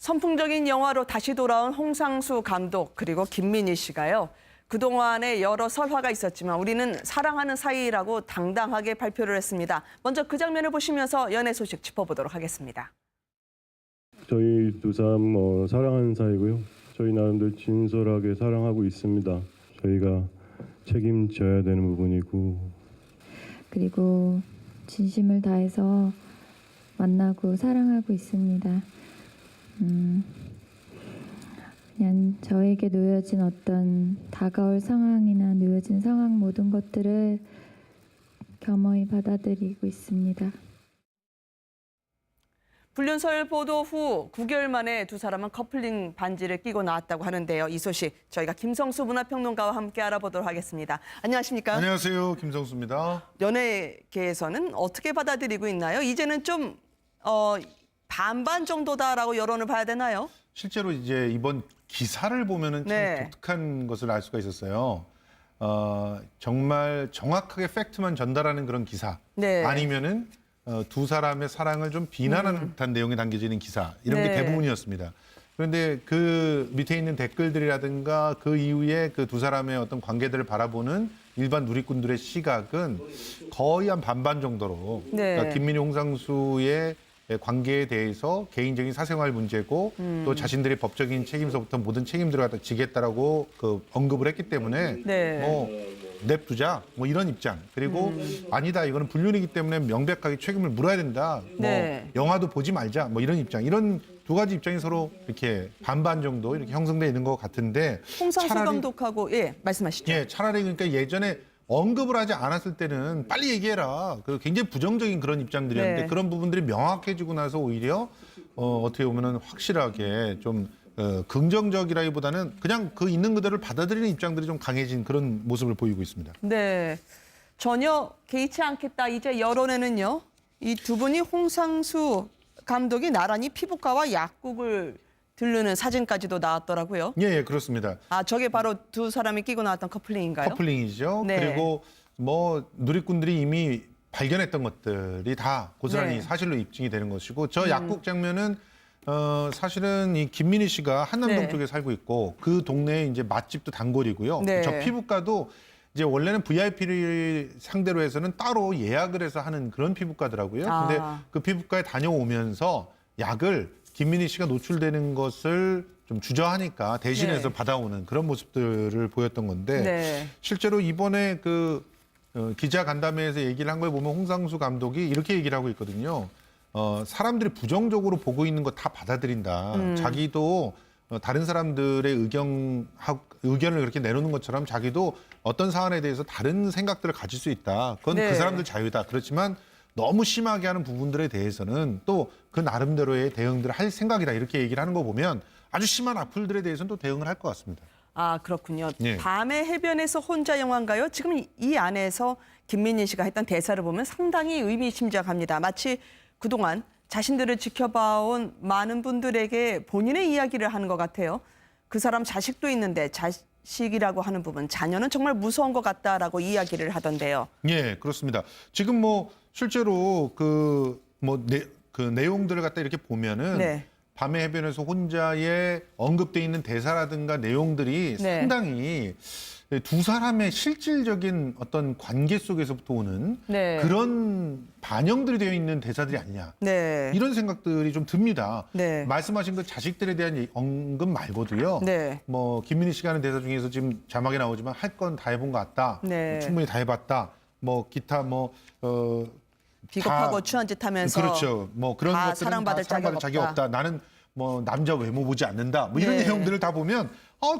선풍적인 영화로 다시 돌아온 홍상수 감독 그리고 김민희 씨가요. 그동안에 여러 설화가 있었지만 우리는 사랑하는 사이라고 당당하게 발표를 했습니다. 먼저 그 장면을 보시면서 연애 소식 짚어보도록 하겠습니다. 저희 두 사람 사랑하는 사이고요. 저희 나름대로 진솔하게 사랑하고 있습니다. 저희가 책임져야 되는 부분이고 그리고 진심을 다해서 만나고 사랑하고 있습니다. 그냥 저에게 놓여진 어떤 다가올 상황이나 놓여진 상황 모든 것들을 겸허히 받아들이고 있습니다. 불륜설 보도 후 9개월 만에 두 사람은 커플링 반지를 끼고 나왔다고 하는데요. 이 소식 저희가 김성수 문화평론가와 함께 알아보도록 하겠습니다. 안녕하십니까? 안녕하세요. 김성수입니다. 연예계에서는 어떻게 받아들이고 있나요? 이제는 좀 반반 정도다라고 여론을 봐야 되나요? 실제로 이제 이번 기사를 보면은 참 네. 독특한 것을 알 수가 있었어요. 정말 정확하게 팩트만 전달하는 그런 기사, 네. 아니면은 두 사람의 사랑을 좀 비난하는 듯한 내용이 담겨지는 기사, 이런 게 네. 대부분이었습니다. 그런데 그 밑에 있는 댓글들이라든가 그 이후에 그 두 사람의 어떤 관계들을 바라보는 일반 누리꾼들의 시각은 거의 한 반반 정도로, 네. 그러니까 김민희, 홍상수의 관계에 대해서 개인적인 사생활 문제고 또 자신들의 법적인 책임서부터 모든 책임들을 갖다 지겠다라고 언급을 했기 때문에 네. 냅두자 뭐 이런 입장, 그리고 아니다 이거는 불륜이기 때문에 명백하게 책임을 물어야 된다, 네. 뭐 영화도 보지 말자 뭐 이런 입장, 이런 두 가지 입장이 서로 이렇게 반반 정도 이렇게 형성돼 있는 것 같은데, 홍상수 감독하고 말씀하시죠. 차라리 그러니까 예전에 언급을 하지 않았을 때는 빨리 얘기해라, 그 굉장히 부정적인 그런 입장들이었는데 네. 그런 부분들이 명확해지고 나서 오히려 어떻게 보면은 확실하게 좀 긍정적이라기보다는 그냥 그 있는 그대로를 받아들이는 입장들이 좀 강해진 그런 모습을 보이고 있습니다. 네. 전혀 개의치 않겠다. 이제 여론에는요. 이 두 분이 홍상수 감독이 나란히 피부과와 약국을 들르는 사진까지도 나왔더라고요. 예, 그렇습니다. 아, 저게 바로 두 사람이 끼고 나왔던 커플링인가요? 커플링이죠. 네. 그리고 뭐 누리꾼들이 이미 발견했던 것들이 다 고스란히 네. 사실로 입증이 되는 것이고, 저 약국 장면은 사실은 이 김민희 씨가 한남동 네. 쪽에 살고 있고 그 동네에 이제 맛집도 단골이고요. 네. 저 피부과도 이제 원래는 VIP를 상대로 해서는 따로 예약을 해서 하는 그런 피부과더라고요. 아. 근데 그 피부과에 다녀오면서 약을 김민희 씨가 노출되는 것을 좀 주저하니까 대신해서 네. 받아오는 그런 모습들을 보였던 건데, 네. 실제로 이번에 기자 간담회에서 얘기를 한 걸 보면 홍상수 감독이 이렇게 얘기를 하고 있거든요. 사람들이 부정적으로 보고 있는 거 다 받아들인다. 자기도 다른 사람들의 의견을 그렇게 내놓는 것처럼 자기도 어떤 사안에 대해서 다른 생각들을 가질 수 있다. 그건 네. 그 사람들 자유다. 그렇지만 너무 심하게 하는 부분들에 대해서는 또 그 나름대로의 대응들을 할 생각이다. 이렇게 얘기를 하는 거 보면 아주 심한 악플들에 대해서는 또 대응을 할 것 같습니다. 아, 그렇군요. 예. 밤의 해변에서 혼자 영화인가요? 지금 이 안에서 김민희 씨가 했던 대사를 보면 상당히 의미심장합니다. 마치 그동안 자신들을 지켜봐온 많은 분들에게 본인의 이야기를 하는 것 같아요. 그 사람 자식도 있는데 자식이라고 하는 부분, 자녀는 정말 무서운 것 같다라고 이야기를 하던데요. 예, 그렇습니다. 지금 뭐 실제로 그 내용들을 갖다 이렇게 보면은 네. 밤의 해변에서 혼자에 언급돼 있는 대사라든가 내용들이 네. 상당히 두 사람의 실질적인 어떤 관계 속에서부터 오는 네. 그런 반영들이 되어 있는 대사들이 아니냐. 네. 이런 생각들이 좀 듭니다. 네. 말씀하신 그 자식들에 대한 언급 말고도요. 네. 뭐 김민희 씨가 하는 대사 중에서 지금 자막에 나오지만 할 건 다 해본 것 같다. 네. 충분히 다 해봤다. 뭐 기타 비겁하고 다, 추한 짓 하면서 그렇죠. 뭐 그런 다 것들은 사랑받을 다 사랑받을 자격 자격 없다. 없다. 나는 뭐 남자 외모 보지 않는다. 뭐 이런 네. 내용들을 다 보면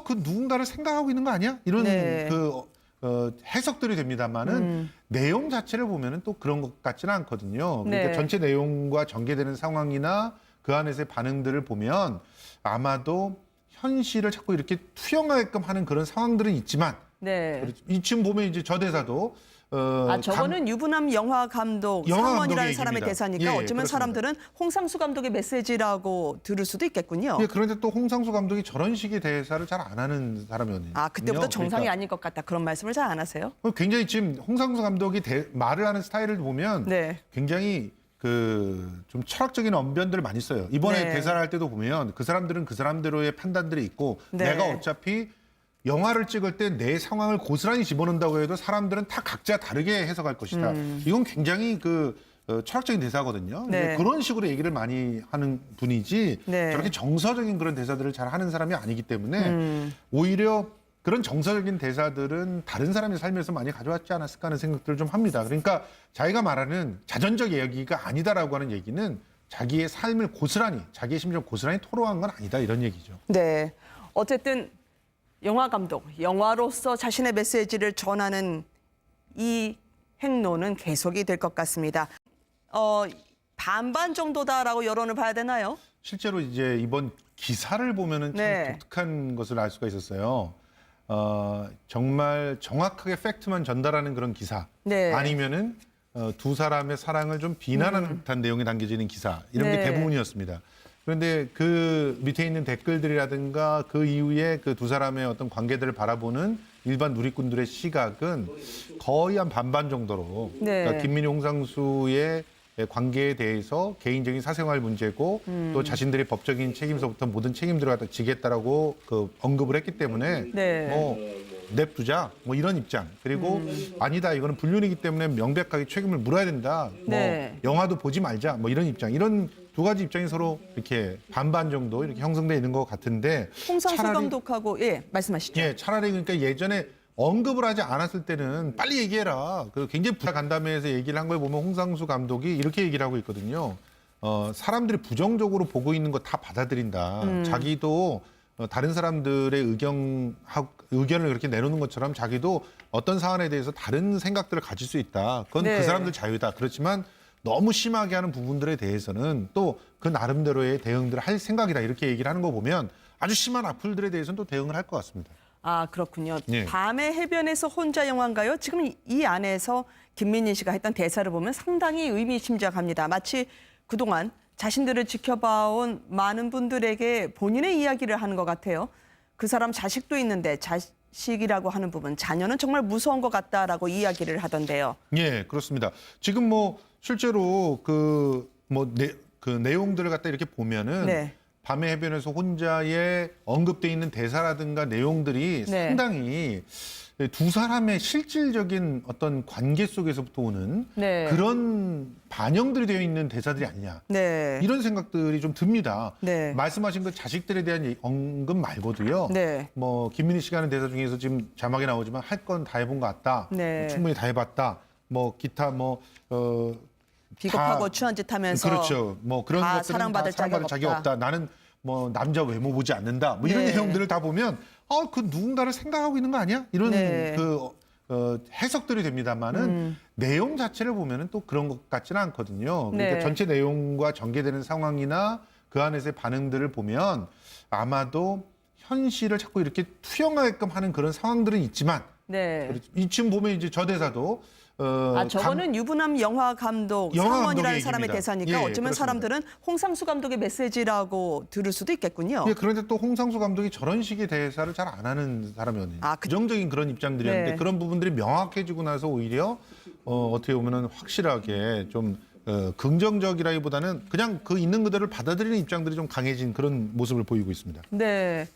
그 누군가를 생각하고 있는 거 아니야? 이런 네. 해석들이 됩니다만은 내용 자체를 보면은 또 그런 것 같지는 않거든요. 그러니까 네. 전체 내용과 전개되는 상황이나 그 안에서의 반응들을 보면 아마도 현실을 자꾸 이렇게 투영하게끔 하는 그런 상황들은 있지만, 네. 지금 보면 이제 저 대사도 저거는 유부남 영화 감독 영화 상원이라는 감독의 사람의 얘기입니다. 대사니까 예, 어쩌면 그렇습니다. 사람들은 홍상수 감독의 메시지라고 들을 수도 있겠군요. 예, 그런데 또 홍상수 감독이 저런 식의 대사를 잘 안 하는 사람이거든요. 아, 그때부터 정상이 그러니까 아닌 것 같다. 그런 말씀을 잘 안 하세요? 굉장히 지금 홍상수 감독이 말을 하는 스타일을 보면 네. 굉장히 좀 철학적인 언변들을 많이 써요. 이번에 네. 대사를 할 때도 보면 그 사람들은 그 사람대로의 판단들이 있고 네. 내가 어차피 영화를 찍을 때 내 상황을 고스란히 집어넣는다고 해도 사람들은 다 각자 다르게 해석할 것이다. 이건 굉장히 철학적인 대사거든요. 근데 네. 그런 식으로 얘기를 많이 하는 분이지 네. 저렇게 정서적인 그런 대사들을 잘 하는 사람이 아니기 때문에 오히려 그런 정서적인 대사들은 다른 사람의 삶에서 많이 가져왔지 않았을까 하는 생각들을 좀 합니다. 그러니까 자기가 말하는 자전적 이야기가 아니다라고 하는 얘기는 자기의 삶을 고스란히, 자기의 심정을 고스란히 토로한 건 아니다 이런 얘기죠. 네. 어쨌든 영화 감독, 영화로서 자신의 메시지를 전하는 이 행로는 계속이 될 것 같습니다. 반반 정도다라고 여론을 봐야 되나요? 실제로 이제 이번 기사를 보면은 참 네. 독특한 것을 알 수가 있었어요. 정말 정확하게 팩트만 전달하는 그런 기사, 네. 아니면은 두 사람의 사랑을 좀 비난하는 듯한 내용이 담겨지는 기사 이런 네. 게 대부분이었습니다. 그런데 그 밑에 있는 댓글들이라든가 그 이후에 그 두 사람의 어떤 관계들을 바라보는 일반 누리꾼들의 시각은 거의 한 반반 정도로 네. 그러니까 김민희 홍상수의 관계에 대해서 개인적인 사생활 문제고 또 자신들의 법적인 책임서부터 모든 책임들을 갖다 지겠다라고 언급을 했기 때문에 네. 뭐 냅두자 뭐 이런 입장 그리고 아니다 이거는 불륜이기 때문에 명백하게 책임을 물어야 된다 네. 뭐 영화도 보지 말자 뭐 이런 입장 이런 두 가지 입장이 서로 이렇게 반반 정도 이렇게 형성돼 있는 것 같은데 홍상수 차라리- 감독하고 말씀하시죠. 예, 차라리 그러니까 예전에 언급을 하지 않았을 때는 빨리 얘기해라. 그 굉장히 간담회에서 얘기를 한 걸 보면 홍상수 감독이 이렇게 얘기를 하고 있거든요. 사람들이 부정적으로 보고 있는 거 다 받아들인다. 자기도 다른 사람들의 의견을 그렇게 내놓는 것처럼 자기도 어떤 사안에 대해서 다른 생각들을 가질 수 있다. 그건 네. 그 사람들 자유다. 그렇지만 너무 심하게 하는 부분들에 대해서는 또 그 나름대로의 대응들을 할 생각이다. 이렇게 얘기를 하는 거 보면 아주 심한 악플들에 대해서는 또 대응을 할 것 같습니다. 아, 그렇군요. 예. 밤의 해변에서 혼자 영화인가요? 지금 이 안에서 김민희 씨가 했던 대사를 보면 상당히 의미심장합니다. 마치 그동안 자신들을 지켜봐온 많은 분들에게 본인의 이야기를 하는 것 같아요. 그 사람 자식도 있는데 자식이라고 하는 부분, 자녀는 정말 무서운 것 같다라고 이야기를 하던데요. 예, 그렇습니다. 지금 뭐 실제로 그 내용들을 갖다 이렇게 보면은 네. 밤의 해변에서 혼자에 언급돼 있는 대사라든가 내용들이 네. 상당히 두 사람의 실질적인 어떤 관계 속에서부터 오는 네. 그런 반영들이 되어 있는 대사들이 아니냐. 네. 이런 생각들이 좀 듭니다. 네. 말씀하신 그 자식들에 대한 언급 말고도요. 네. 뭐 김민희 씨가 하는 대사 중에서 지금 자막에 나오지만 할 건 다 해본 것 같다. 네. 뭐 충분히 다 해봤다. 뭐 기타 비겁하고 다- 추한 짓 하면서 그렇죠. 뭐 그런 다 것들은 사랑받을 다 사랑받을 자격 자격 없다. 없다. 나는 뭐 남자 외모 보지 않는다. 뭐 이런 네. 내용들을 다 보면 그 누군가를 생각하고 있는 거 아니야? 이런 네. 해석들이 됩니다만은 내용 자체를 보면은 또 그런 것 같지는 않거든요. 그러니까 네. 전체 내용과 전개되는 상황이나 그 안에서의 반응들을 보면 아마도 현실을 자꾸 이렇게 투영하게끔 하는 그런 상황들은 있지만 네. 지금 보면 이제 저 대사도 저거는 유부남 영화 감독 영화 상원이라는 감독의 사람의 얘기입니다. 대사니까 예, 어쩌면 그렇습니다. 사람들은 홍상수 감독의 메시지라고 들을 수도 있겠군요. 예, 그런데 또 홍상수 감독이 저런 식의 대사를 잘 안 하는 사람이었는데 부정적인 그런 입장들이었는데 네. 그런 부분들이 명확해지고 나서 오히려 어떻게 보면은 확실하게 좀 긍정적이라기보다는 그냥 그 있는 그대로를 받아들이는 입장들이 좀 강해진 그런 모습을 보이고 있습니다. 네.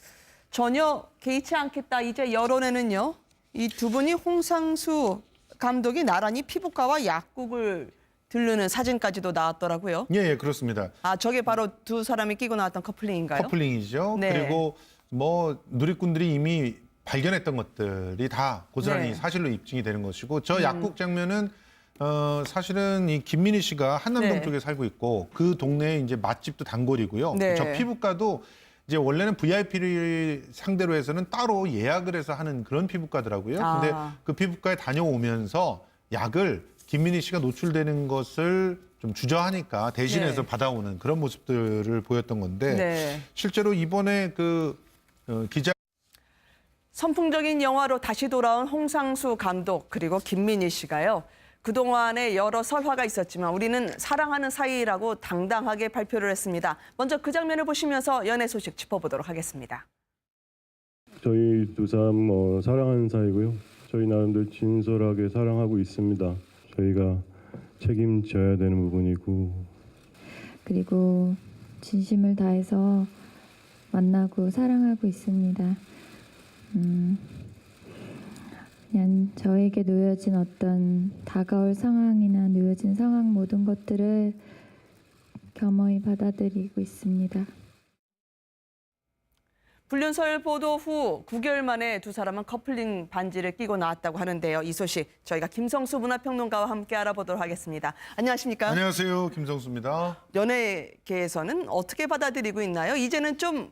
전혀 개의치 않겠다. 이제 여론에는요. 이 두 분이 홍상수 감독이 나란히 피부과와 약국을 들르는 사진까지도 나왔더라고요. 예, 그렇습니다. 저게 바로 두 사람이 끼고 나왔던 커플링인가요? 커플링이죠. 네. 그리고 뭐 누리꾼들이 이미 발견했던 것들이 다 고스란히 네. 사실로 입증이 되는 것이고 저 약국 장면은 사실은 이 김민희 씨가 한남동 네. 쪽에 살고 있고 그 동네에 이제 맛집도 단골이고요. 네. 저 피부과도 이제 원래는 VIP를 상대로 해서는 따로 예약을 해서 하는 그런 피부과더라고요. 근데 그 피부과에 다녀오면서 약을 김민희 씨가 노출되는 것을 좀 주저하니까 대신해서 네. 받아오는 그런 모습들을 보였던 건데 네. 실제로 이번에 기자 선풍적인 영화로 다시 돌아온 홍상수 감독 그리고 김민희 씨가요. 그동안에 여러 설화가 있었지만 우리는 사랑하는 사이라고 당당하게 발표를 했습니다. 먼저 그 장면을 보시면서 연애 소식 짚어보도록 하겠습니다. 저희 두 사람 사랑하는 사이고요. 저희 나름대로 진솔하게 사랑하고 있습니다. 저희가 책임져야 되는 부분이고 그리고 진심을 다해서 만나고 사랑하고 있습니다. 그냥 저에게 놓여진 어떤 다가올 상황이나 놓여진 상황 모든 것들을 겸허히 받아들이고 있습니다. 불륜설 보도 후 9개월 만에 두 사람은 커플링 반지를 끼고 나왔다고 하는데요. 이 소식 저희가 김성수 문화평론가와 함께 알아보도록 하겠습니다. 안녕하십니까? 안녕하세요. 김성수입니다. 연예계에서는 어떻게 받아들이고 있나요? 이제는 좀